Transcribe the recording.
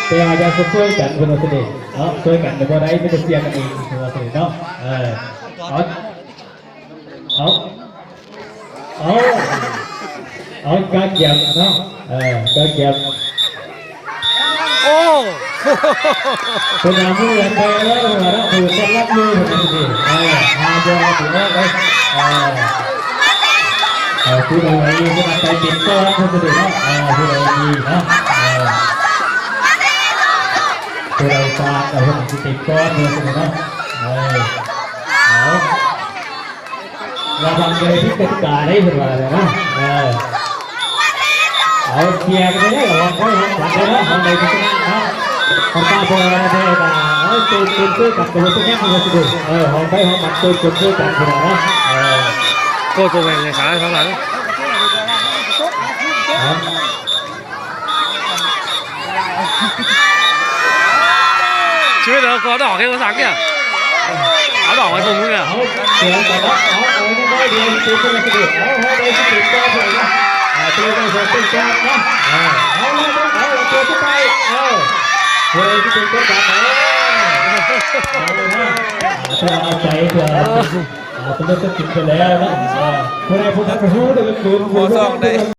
แต่อาจจะช่วยกันคนละสิเนาะช่วยกันแต่พอได้ไม่จะเสียกันเองคนละสิเนาะเอาเอาเอาการเกี่ยวเนาะการเกี่ยวโอ้คนงานมือไปแล้วนะถือคนรับมือคนละสิหาเจอถึงแล้วเลยผู้ใดมีก็มาใจติดก็คนละสิเนาะผู้ใดมีเนาะผู้ใดฝากเอาคนติดก้อนคนละสิเนาะเอาระวังเลยที่ติดกาได้เป็นว่าเลยนะเอาเคลียร์กันเลยระวังเขาหลังเลยนะทำอะไรกันนะคนตาโบราณเนี่ยนะตื่นตื่นกับตัวตัวนี้มันจะดูหอมไปหอมมันตื่นตื่นกับตัวนะโคตรแรงเลยขาข้างหลังชีวิตเราก็ดอกให้เขาสักเนี่ยเอาดอกไว้ตรงนู้นเนี่ยเดี๋ยวแต่ว่าเอาไม่ได้เดี๋ยวตื่นตื่นกับตัวเอาได้ตื่นก็ถูกนะตื่นก็ถูกตื่นก็นะเอาเลยเอาตัวที่ไปเฮ้ยที่ตื่นก็แบบเอาใจเถอะตอนนี้ก็ติดไปแล้วนะคนไหนพูดทักไปพูดเลยคือ